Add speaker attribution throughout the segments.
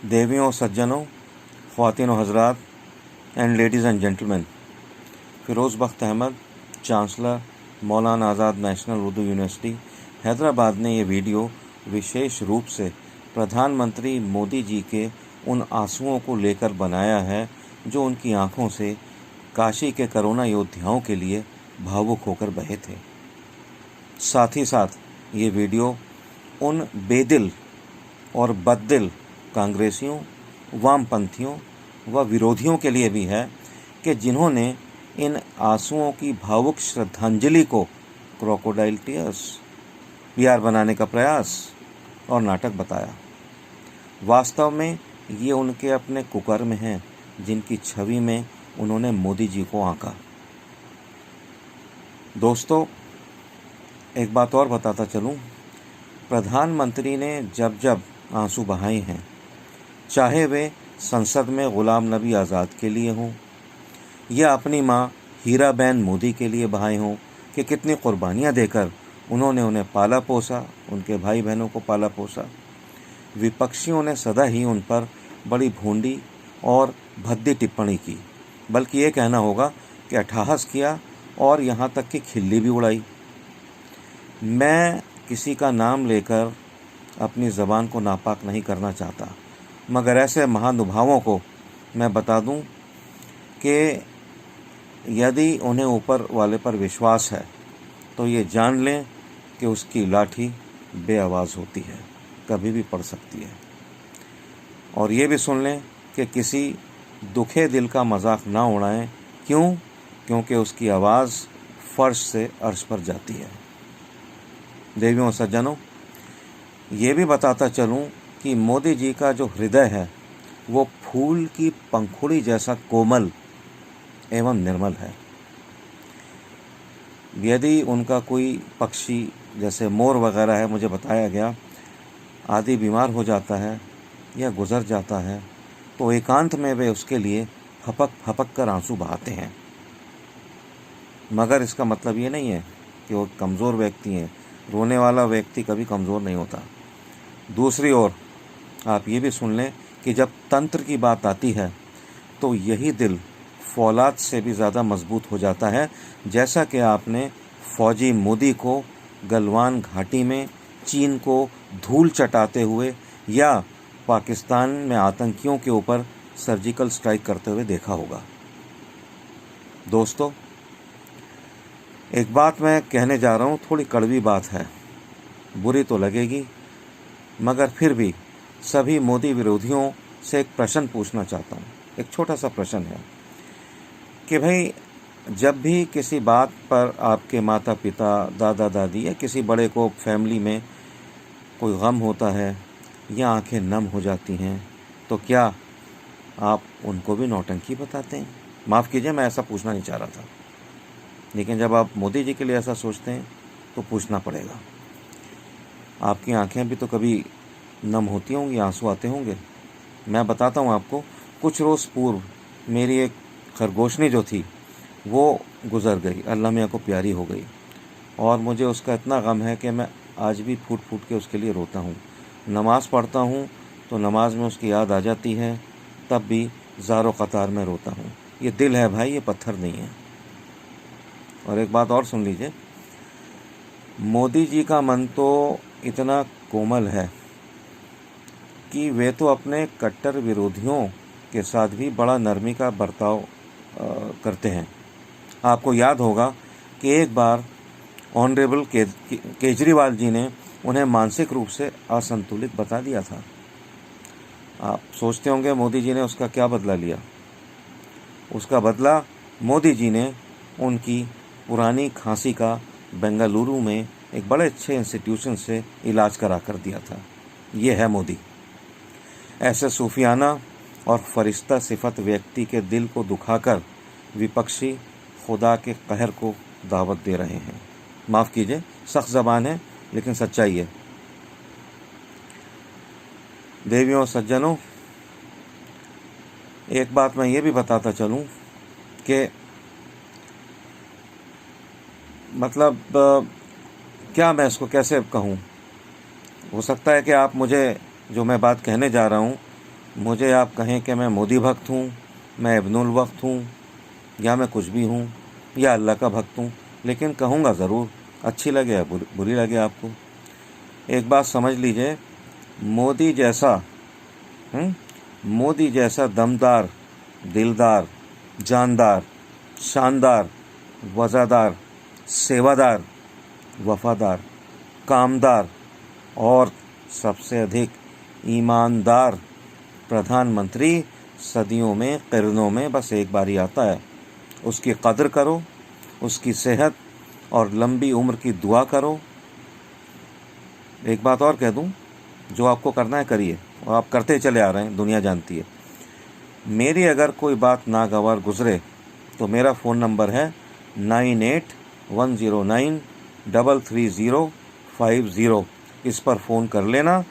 Speaker 1: देवियों और सज्जनों, ख्वातीन और हजरात and ladies and gentleman, Firoz Bakht Ahmed, chancellor Maulana Azad national Urdu university Hyderabad ने ये वीडियो विशेष रूप से प्रधानमंत्री मोदी जी के उन आंसुओं को लेकर बनाया है जो उनकी आंखों से काशी के कोरोना योद्धाओं के लिए भावुक होकर बहे थे। साथ ही साथ ये वीडियो उन बेदिल और बददिल कांग्रेसियों, वामपंथियों व विरोधियों के लिए भी है कि जिन्होंने इन आंसुओं की भावुक श्रद्धांजलि को क्रोकोडाइल टीयर्स, पीआर बनाने का प्रयास और नाटक बताया। वास्तव में ये उनके अपने कुकर्म हैं जिनकी छवि में उन्होंने मोदी जी को आंका। दोस्तों, एक बात और बताता चलूं, प्रधानमंत्री ने जब जब आंसू बहाए हैं, चाहे वे संसद में गुलाम नबी आज़ाद के लिए हों या अपनी माँ हीराबेन मोदी के लिए बहाए हों कि कितनी कुर्बानियाँ देकर उन्होंने उन्हें पाला पोसा, उनके भाई बहनों को पाला पोसा। विपक्षियों ने सदा ही उन पर बड़ी भोंडी और भद्दी टिप्पणी की, बल्कि ये कहना होगा कि अट्टहास किया और यहाँ तक कि खिल्ली भी उड़ाई। मैं किसी का नाम लेकर अपनी ज़बान को नापाक नहीं करना चाहता, मगर ऐसे महानुभावों को मैं बता दूं कि यदि उन्हें ऊपर वाले पर विश्वास है तो ये जान लें कि उसकी लाठी बेआवाज़ होती है, कभी भी पड़ सकती है। और ये भी सुन लें कि किसी दुखे दिल का मजाक ना उड़ाएं। क्यों? क्योंकि उसकी आवाज़ फर्श से अर्श पर जाती है। देवियों और सज्जनों, ये भी बताता चलूं कि मोदी जी का जो हृदय है वो फूल की पंखुड़ी जैसा कोमल एवं निर्मल है। यदि उनका कोई पक्षी जैसे मोर वगैरह है, मुझे बताया गया, आदि बीमार हो जाता है या गुजर जाता है तो एकांत में वे उसके लिए फपक फपक कर आंसू बहाते हैं। मगर इसका मतलब ये नहीं है कि वो कमज़ोर व्यक्ति हैं। रोने वाला व्यक्ति कभी कमज़ोर नहीं होता। दूसरी ओर आप ये भी सुन लें कि जब तंत्र की बात आती है तो यही दिल फौलाद से भी ज़्यादा मजबूत हो जाता है, जैसा कि आपने फौजी मोदी को गलवान घाटी में चीन को धूल चटाते हुए या पाकिस्तान में आतंकियों के ऊपर सर्जिकल स्ट्राइक करते हुए देखा होगा। दोस्तों, एक बात मैं कहने जा रहा हूँ, थोड़ी कड़वी बात है, बुरी तो लगेगी, मगर फिर भी सभी मोदी विरोधियों से एक प्रश्न पूछना चाहता हूँ। एक छोटा सा प्रश्न है कि भाई, जब भी किसी बात पर आपके माता पिता, दादा दादी या किसी बड़े को फैमिली में कोई गम होता है या आंखें नम हो जाती हैं, तो क्या आप उनको भी नौटंकी बताते हैं? माफ़ कीजिए, मैं ऐसा पूछना नहीं चाह रहा था, लेकिन जब आप मोदी जी के लिए ऐसा सोचते हैं तो पूछना पड़ेगा। आपकी आंखें भी तो कभी नम होती होंगी, आंसू आते होंगे। मैं बताता हूँ आपको, कुछ रोज़ पूर्व मेरी एक खरगोशनी जो थी वो गुज़र गई, अल्लाह मियाँ को प्यारी हो गई, और मुझे उसका इतना गम है कि मैं आज भी फूट फूट के उसके लिए रोता हूँ। नमाज़ पढ़ता हूँ तो नमाज में उसकी याद आ जाती है, तब भी ज़ारो क़तार में रोता हूँ। ये दिल है भाई, ये पत्थर नहीं है। और एक बात और सुन लीजिए, मोदी जी का मन तो इतना कोमल है कि वे तो अपने कट्टर विरोधियों के साथ भी बड़ा नरमी का बर्ताव करते हैं। आपको याद होगा कि एक बार ऑनरेबल केजरीवाल जी ने उन्हें मानसिक रूप से असंतुलित बता दिया था। आप सोचते होंगे मोदी जी ने उसका क्या बदला लिया। उसका बदला मोदी जी ने उनकी पुरानी खांसी का बेंगलुरु में एक बड़े अच्छे इंस्टीट्यूशन से इलाज करा कर दिया था। ये है मोदी। ऐसे सूफियाना और फरिश्ता सिफत व्यक्ति के दिल को दुखाकर विपक्षी खुदा के कहर को दावत दे रहे हैं। माफ़ कीजिए, सख्त ज़बान है लेकिन सच्चाई है। देवियों और सज्जनों, एक बात मैं ये भी बताता चलूँ कि मतलब क्या मैं इसको कैसे कहूँ। हो सकता है कि आप मुझे जो मैं बात कहने जा रहा हूँ मुझे आप कहें कि मैं मोदी भक्त हूँ, मैं इब्नुल वक्त हूँ, या मैं कुछ भी हूँ, या अल्लाह का भक्त हूँ, लेकिन कहूँगा ज़रूर, अच्छी लगे या बुरी लगे आपको। एक बात समझ लीजिए, मोदी जैसा मोदी जैसा दमदार, दिलदार, जानदार, शानदार, वज़ादार, सेवादार, वफादार, कामदार और सबसे अधिक ईमानदार प्रधानमंत्री सदियों में, क़र्नों में बस एक बार ही आता है। उसकी कदर करो, उसकी सेहत और लंबी उम्र की दुआ करो। एक बात और कह दूं, जो आपको करना है करिए, और आप करते चले आ रहे हैं, दुनिया जानती है। मेरी अगर कोई बात नागवार गुजरे तो मेरा फ़ोन नंबर है 9810933050। इस पर फ़ोन कर लेना,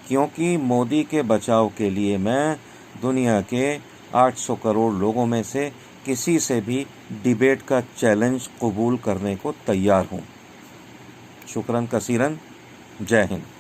Speaker 1: क्योंकि मोदी के बचाव के लिए मैं दुनिया के 800 करोड़ लोगों में से किसी से भी डिबेट का चैलेंज कबूल करने को तैयार हूँ। शुक्रन कसीरन। जय हिंद।